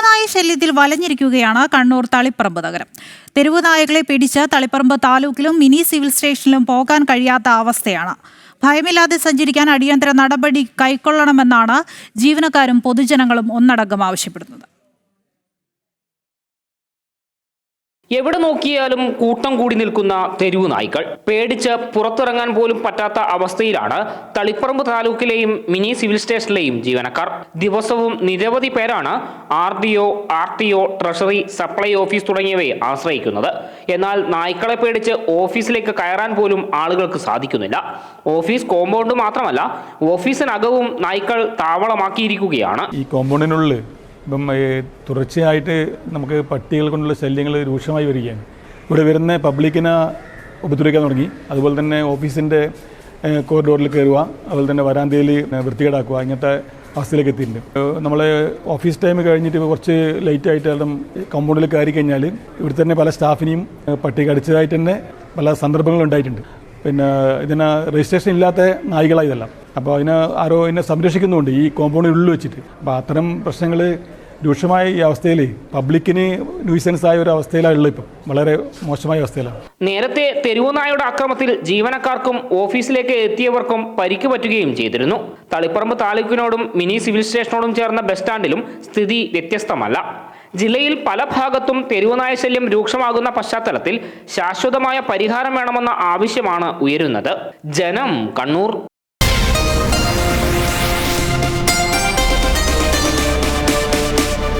തെരുവുനായ ശല്യത്തിൽ വലഞ്ഞിരിക്കുകയാണ് കണ്ണൂർ തളിപ്പറമ്പ് നഗരം. തെരുവുനായകളെ പിടിച്ച് തളിപ്പറമ്പ് താലൂക്കിലും മിനി സിവിൽ സ്റ്റേഷനിലും പോകാൻ കഴിയാത്ത അവസ്ഥയാണ്. ഭയമില്ലാതെ സഞ്ചരിക്കാൻ അടിയന്തര നടപടി കൈക്കൊള്ളണമെന്നാണ് ജീവനക്കാരും പൊതുജനങ്ങളും ഒന്നടങ്കം ആവശ്യപ്പെടുന്നത്. എവിടെ നോക്കിയാലും കൂട്ടം കൂടി നിൽക്കുന്ന തെരുവു നായ്ക്കൾ. പേടിച്ച് പുറത്തിറങ്ങാൻ പോലും പറ്റാത്ത അവസ്ഥയിലാണ് തളിപ്പറമ്പ് താലൂക്കിലെയും മിനി സിവിൽ സ്റ്റേഷനിലെയും ജീവനക്കാർ. ദിവസവും നിരവധി പേരാണ് RDO, RTO, treasury, supply office തുടങ്ങിയവയെ ആശ്രയിക്കുന്നത്. എന്നാൽ നായ്ക്കളെ പേടിച്ച് ഓഫീസിലേക്ക് കയറാൻ പോലും ആളുകൾക്ക് സാധിക്കുന്നില്ല. ഓഫീസ് കോമ്പൗണ്ട് മാത്രമല്ല, ഓഫീസിനകവും നായ്ക്കൾ താവളമാക്കിയിരിക്കുകയാണ്. ഈ കോമ്പൗണ്ടിനുള്ളിൽ ഇപ്പം തുടർച്ചയായിട്ട് നമുക്ക് പട്ടികൾ കൊണ്ടുള്ള ശല്യങ്ങൾ രൂക്ഷമായി വരികയാണ്. ഇവിടെ വരുന്ന പബ്ലിക്കിനെ ഉപദ്രവിക്കാൻ തുടങ്ങി. അതുപോലെ തന്നെ ഓഫീസിൻ്റെ കോറിഡോറിൽ കയറുക, അതുപോലെ തന്നെ വരാന്തയിൽ വൃത്തികേടാക്കുക, ഇങ്ങനത്തെ അവസ്ഥയിലേക്ക് എത്തിയിട്ടുണ്ട്. നമ്മൾ ഓഫീസ് ടൈം കഴിഞ്ഞിട്ട് കുറച്ച് ലേറ്റ് ആയിട്ട് കോമ്പൗണ്ടിൽ കയറി കഴിഞ്ഞാൽ ഇവിടെ തന്നെ പല സ്റ്റാഫിനെയും പട്ടി കടിച്ചതായിട്ട് തന്നെ പല സന്ദർഭങ്ങളും ഉണ്ടായിട്ടുണ്ട്. പിന്നെ ഇതിന് രജിസ്ട്രേഷൻ ഇല്ലാത്ത നായ്കളാണ് ഇതെല്ലാം. അപ്പോൾ ആരോ ഇതിനെ സംരക്ഷിക്കുന്നുണ്ട് ഈ കോമ്പൗണ്ടിനുള്ളിൽ വെച്ചിട്ട്. അപ്പോൾ അത്തരം പ്രശ്നങ്ങൾ രൂക്ഷമായ ഈ അവസ്ഥയിൽ പബ്ലിക്കിന് ന്യൂസൻസ് ആയ ഒരു അവസ്ഥയിലാണുള്ളത്. ഇപ്പം വളരെ മോശമായ അവസ്ഥയിലാണ്. നേരത്തെ തെരുവുനായയുടെ ആക്രമത്തിൽ ജീവനക്കാർക്കും ഓഫീസിലേക്ക് എത്തിയവർക്കും പരിക്ക് പറ്റുകയും ചെയ്തിരുന്നു. തളിപ്പറമ്പ് താലൂക്കിനോടും മിനി സിവിൽ സ്റ്റേഷനോടും ചേർന്ന ബസ് സ്റ്റാൻഡിലും സ്ഥിതി വ്യത്യസ്തമല്ല. ജില്ലയിൽ പല ഭാഗത്തും തെരുവുനായ ശല്യം രൂക്ഷമാകുന്ന പശ്ചാത്തലത്തിൽ ശാശ്വതമായ പരിഹാരം വേണമെന്ന ആവശ്യമാണ് ഉയരുന്നത്. ജനം, കണ്ണൂർ.